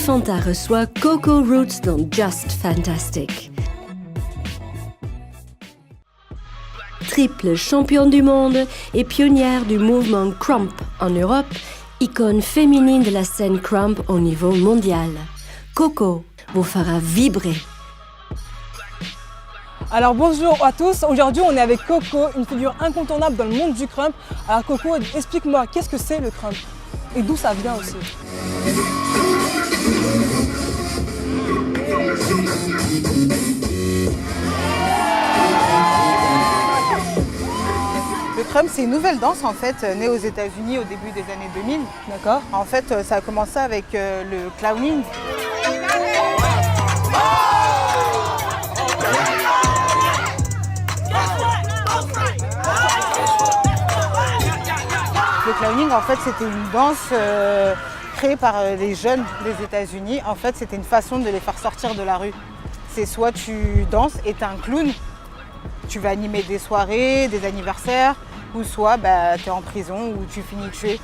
Fanta reçoit Coco Roots dans Just Fantastic. Triple championne du monde et pionnière du mouvement Krump en Europe, icône féminine de la scène Krump au niveau mondial. Coco vous fera vibrer. Alors bonjour à tous, aujourd'hui on est avec Coco, une figure incontournable dans le monde du Krump. Alors Coco, explique-moi, qu'est-ce que c'est le Krump et d'où ça vient aussi? Le Krump, c'est une nouvelle danse en fait, née aux États-Unis au début des années 2000. D'accord. En fait, ça a commencé avec le clowning. Le clowning, en fait, c'était une danse créée par les jeunes des États-Unis. En fait, c'était une façon de les faire sortir de la rue. C'est soit tu danses et tu es un clown, tu vas animer des soirées, des anniversaires, ou soit tu es en prison ou tu finis tué.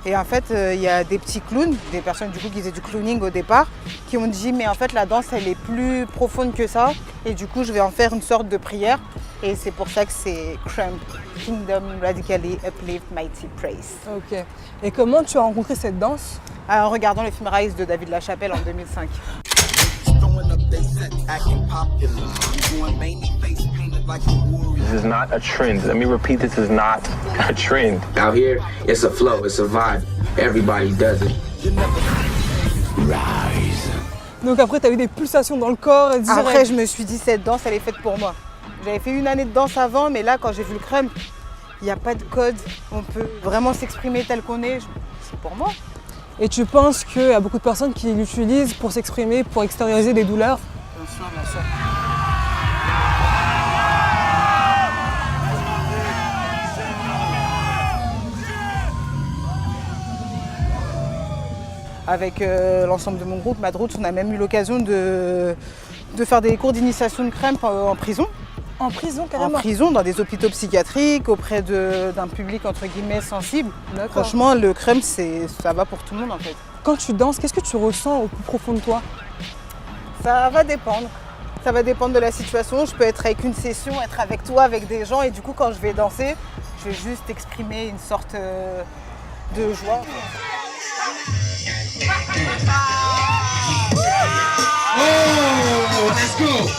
Et en fait, il y a des petits clowns, des personnes du coup qui faisaient du clowning au départ, qui ont dit mais en fait la danse elle est plus profonde que ça et du coup je vais en faire une sorte de prière. Et c'est pour ça que c'est Krump, Kingdom Radically Uplift Mighty Praise. Ok. Et comment tu as rencontré cette danse? En regardant le film Rise de David Lachapelle en 2005. This is not a trend. Let me repeat, this is not a trend. Out here, it's a flow, it's a vibe. Everybody does it. Rise. Donc après tu as eu des pulsations dans le corps et direct. Après je me suis dit cette danse elle est faite pour moi. J'avais fait une année de danse avant mais là quand j'ai vu le Krump, il n'y a pas de code. On peut vraiment s'exprimer tel qu'on est. C'est pour moi. Et tu penses qu'il y a beaucoup de personnes qui l'utilisent pour s'exprimer, pour extérioriser des douleurs? Bien sûr, bien sûr. Avec l'ensemble de mon groupe, Mad Roots, on a même eu l'occasion de faire des cours d'initiation de Krump en prison. En prison carrément? En prison, dans des hôpitaux psychiatriques, auprès d'un public entre guillemets sensible. D'accord. Franchement, le Krump, ça va pour tout le monde en fait. Quand tu danses, qu'est-ce que tu ressens au plus profond de toi? Ça va dépendre. Ça va dépendre de la situation. Je peux être avec une session, être avec toi, avec des gens, et du coup, quand je vais danser, je vais juste exprimer une sorte de joie. Oh, let's go!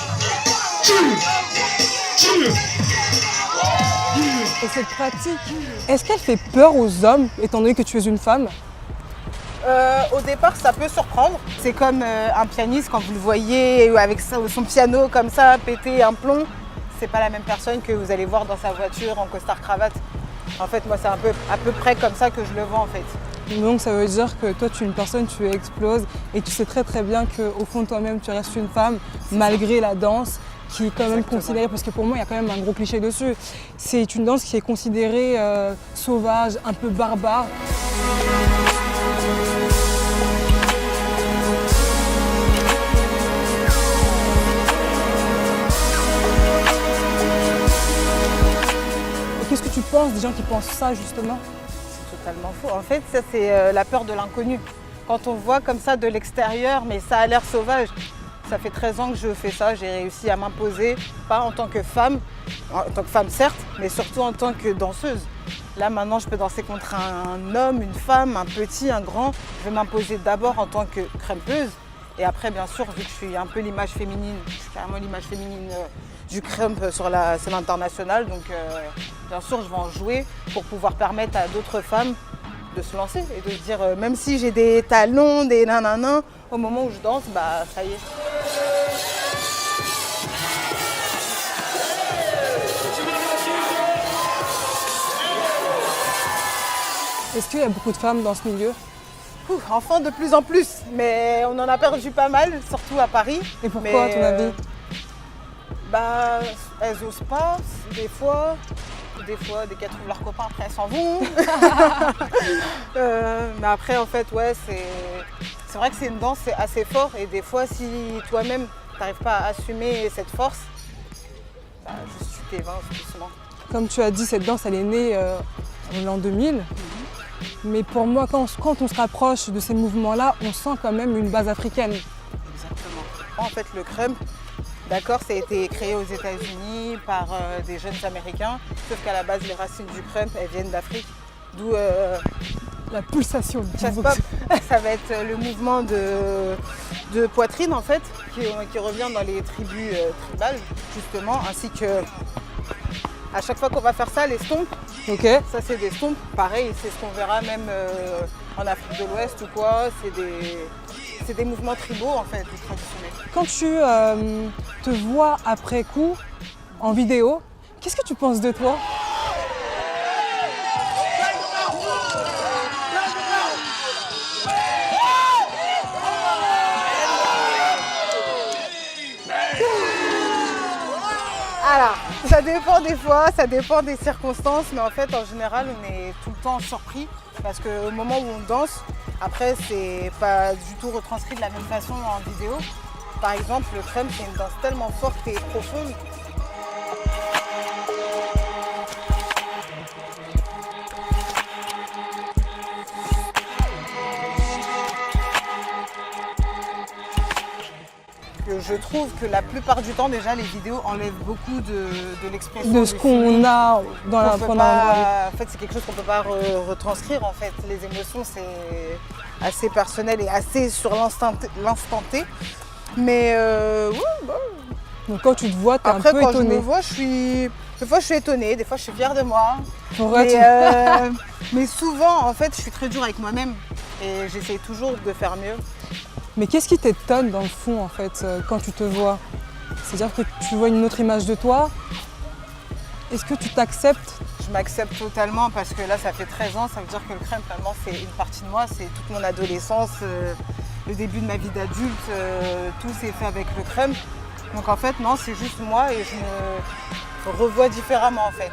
Et cette pratique, est-ce qu'elle fait peur aux hommes, étant donné que tu es une femme? Au départ, ça peut surprendre. C'est comme un pianiste, quand vous le voyez avec son piano comme ça, péter un plomb. C'est pas la même personne que vous allez voir dans sa voiture en costard-cravate. En fait, moi, c'est à peu près comme ça que je le vois en fait. Donc ça veut dire que toi tu es une personne, tu exploses et tu sais très très bien qu'au fond de toi-même tu restes une femme malgré la danse qui est quand même considérée, parce que pour moi il y a quand même un gros cliché dessus, c'est une danse qui est considérée sauvage, un peu barbare. Et qu'est-ce que tu penses des gens qui pensent ça justement? Totalement faux. En fait, ça c'est la peur de l'inconnu. Quand on voit comme ça de l'extérieur, mais ça a l'air sauvage. Ça fait 13 ans que je fais ça, j'ai réussi à m'imposer, pas en tant que femme certes, mais surtout en tant que danseuse. Là maintenant, je peux danser contre un homme, une femme, un petit, un grand. Je vais m'imposer d'abord en tant que krumpeuse. Et après, bien sûr, vu que je suis un peu l'image féminine, je suis carrément l'image féminine du Krump sur la scène internationale. Donc, bien sûr, je vais en jouer pour pouvoir permettre à d'autres femmes de se lancer et de se dire, même si j'ai des talons, des nanana, au moment où je danse, bah ça y est. Est-ce qu'il y a beaucoup de femmes dans ce milieu? Enfin, de plus en plus, mais on en a perdu pas mal, surtout à Paris. Et pourquoi, à ton avis? Bah, elles osent pas, des fois, dès qu'elles trouvent leurs copains, après elles s'en vont. Mais après, en fait, ouais, c'est vrai que c'est une danse, c'est assez fort. Et des fois, si toi-même, tu n'arrives pas à assumer cette force, bah, juste tu t'évinces doucement. Comme tu as dit, cette danse, elle est née en l'an 2000. Mais pour moi, quand on se rapproche de ces mouvements-là, on sent quand même une base africaine. Exactement. En fait, le crump, d'accord, ça a été créé aux États-Unis par des jeunes Américains, sauf qu'à la base, les racines du crump, elles viennent d'Afrique, d'où La pulsation du chasse boxe. pop. Ça va être le mouvement de poitrine, en fait, qui revient dans les tribus tribales, justement, ainsi que à chaque fois qu'on va faire ça, les stompes, Ok. ça c'est des stompes, pareil, c'est ce qu'on verra même en Afrique de l'Ouest ou quoi, c'est des mouvements tribaux en fait, ou traditionnels. Quand tu te vois après coup en vidéo, qu'est-ce que tu penses de toi? Alors, ça dépend des fois, ça dépend des circonstances, mais en fait en général on est tout le temps surpris parce qu'au moment où on danse, après c'est pas du tout retranscrit de la même façon en vidéo. Par exemple, le crump c'est une danse tellement forte et profonde. Que je trouve que la plupart du temps déjà les vidéos enlèvent beaucoup de l'expression De ce du qu'on feeling. a dans la On peut pendant pas- En fait, c'est quelque chose qu'on ne peut pas retranscrire. En fait, les émotions, c'est assez personnel et assez sur l'instant T. Mais ouais, bah, Donc quand tu te vois, t'es un après, peu quand je me étonné. vois, des fois, je suis étonnée, des fois, je suis fière de moi. Pourquoi tu- Mais souvent, en fait, je suis très dure avec moi-même et j'essaye toujours de faire mieux. Mais qu'est-ce qui t'étonne dans le fond en fait quand tu te vois? C'est-à-dire que tu vois une autre image de toi. Est-ce que tu t'acceptes? Je m'accepte totalement parce que là, ça fait 13 ans, ça veut dire que le crème, vraiment, c'est une partie de moi, c'est toute mon adolescence, le début de ma vie d'adulte, tout s'est fait avec le crème. Donc en fait, non, c'est juste moi et je me revois différemment en fait.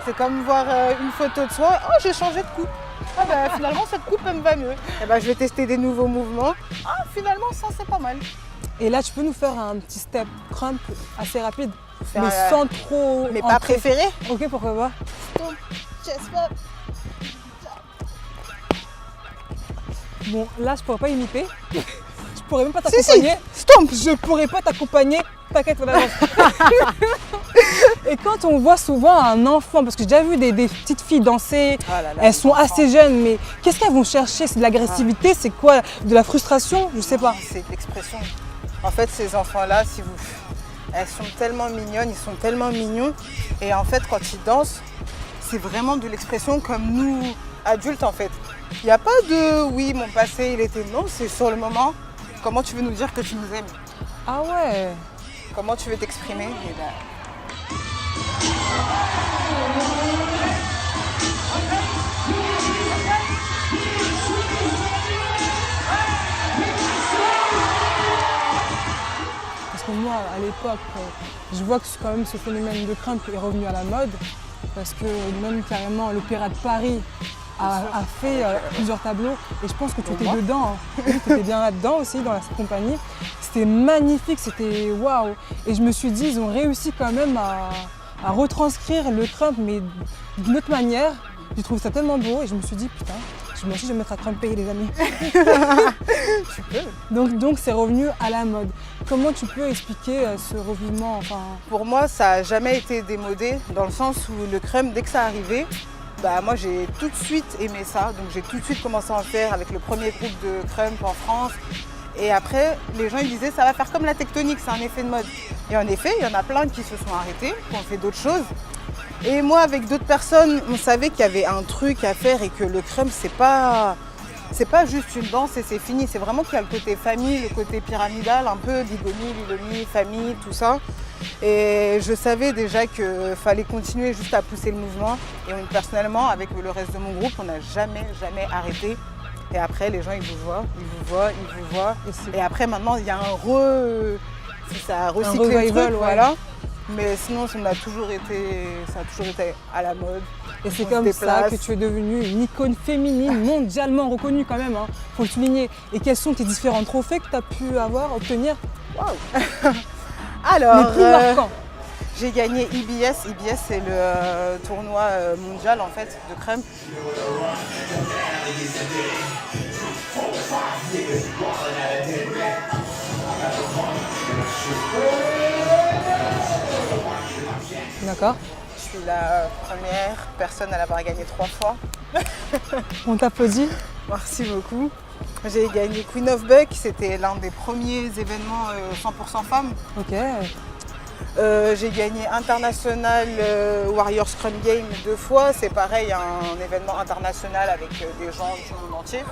C'est comme voir une photo de soi, oh j'ai changé de coupe. Ah bah finalement cette coupe elle me va mieux. Et bah je vais tester des nouveaux mouvements. Ah finalement ça c'est pas mal. Et là, tu peux nous faire un petit step crump assez rapide, Faire, mais sans trop. Mes pas entrer. préférés. Ok, pourquoi pas? Stomp, chest pop. Bon, là, je pourrais pas imiter. Je pourrais même pas Si, si. t'accompagner. Stomp. Je pourrais pas t'accompagner. T'inquiète, on avance. Et quand on voit souvent un enfant, parce que j'ai déjà vu des petites filles danser, Oh là là, elles sont les enfants. assez jeunes, mais qu'est-ce qu'elles vont chercher? C'est de l'agressivité? C'est quoi? De la frustration? Je sais pas. C'est de l'expression. En fait, ces enfants-là, elles sont tellement mignonnes, ils sont tellement mignons. Et en fait, quand ils dansent, c'est vraiment de l'expression comme nous, adultes, en fait. Il n'y a pas de « oui, mon passé, il était… » Non, c'est sur le moment. Comment tu veux nous dire que tu nous aimes? Ah ouais. Comment tu veux t'exprimer? Et ben, Parce que moi, à l'époque, je vois que quand même ce phénomène de crump est revenu à la mode. Parce que même carrément l'Opéra de Paris a fait plusieurs tableaux. Et je pense que tu étais moi dedans. Hein. Oui, tu étais bien là-dedans aussi, dans la compagnie. C'était magnifique, c'était waouh. Et je me suis dit, ils ont réussi quand même à retranscrire le crump, mais d'une autre manière. J'ai trouvé ça tellement beau et je me suis dit, putain, moi aussi je vais me mettre à crumper, les amis. tu peux. Donc c'est revenu à la mode. Comment tu peux expliquer ce revirement, enfin... Pour moi, ça n'a jamais été démodé, dans le sens où le crème, dès que ça arrivait, bah, moi j'ai tout de suite aimé ça. Donc j'ai tout de suite commencé à en faire avec le premier groupe de crème en France. Et après, les gens ils disaient ça va faire comme la tectonique, c'est un effet de mode. Et en effet, il y en a plein qui se sont arrêtés, qui ont fait d'autres choses. Et moi, avec d'autres personnes, on savait qu'il y avait un truc à faire et que le crème, c'est pas juste une danse et c'est fini. C'est vraiment qu'il y a le côté famille, le côté pyramidal, un peu bigonie, famille, tout ça. Et je savais déjà qu'il fallait continuer juste à pousser le mouvement. Et personnellement, avec le reste de mon groupe, on n'a jamais arrêté. Et après, les gens, ils vous voient. Et après, maintenant, il y a un recyclé le revival, truc, ouais. voilà. Mais sinon, ça a toujours été à la mode. Et c'est On se comme ça déplace. que tu es devenue une icône féminine mondialement reconnue quand même, hein, faut le souligner. Et quels sont tes différents trophées que tu as pu obtenir Alors, les plus marquants? j'ai gagné IBS. IBS, c'est le tournoi mondial en fait de crème. D'accord. Je suis la première personne à l'avoir gagné 3 fois. On t'applaudit. Merci beaucoup. J'ai gagné Queen of Buck, c'était l'un des premiers événements 100% femmes. Ok. J'ai gagné International Warrior Scrum Game 2 fois. C'est pareil, un événement international avec des gens du monde entier.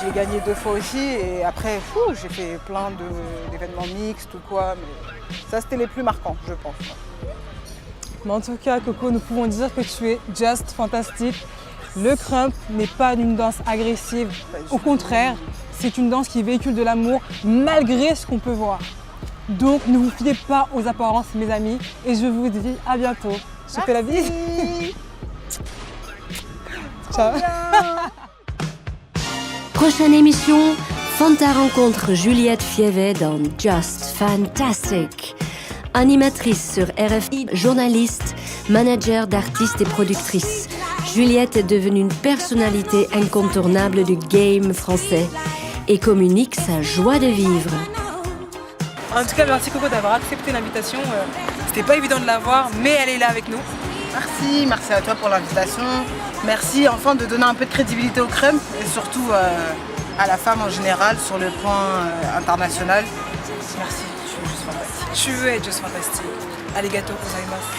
Je l'ai gagné 2 fois aussi et après j'ai fait plein d'événements mixtes ou quoi, mais ça c'était les plus marquants je pense. Mais en tout cas, Coco, nous pouvons dire que tu es just fantastique. Le crump n'est pas une danse agressive. Au contraire, c'est une danse qui véhicule de l'amour malgré ce qu'on peut voir. Donc ne vous fiez pas aux apparences, mes amis. Et je vous dis à bientôt. Je te fais la bise. Ciao. Prochaine émission, Fanta rencontre Juliette Fievet dans Just Fantastic. Animatrice sur RFI, journaliste, manager d'artistes et productrices, Juliette est devenue une personnalité incontournable du game français et communique sa joie de vivre. En tout cas, merci Coco d'avoir accepté l'invitation. C'était pas évident de la voir, mais elle est là avec nous. Merci à toi pour l'invitation. Merci enfin de donner un peu de crédibilité au crème et surtout à la femme en général sur le plan international. Merci, je suis juste fantastique. Tu veux être juste fantastique. Arigato gozaimasu.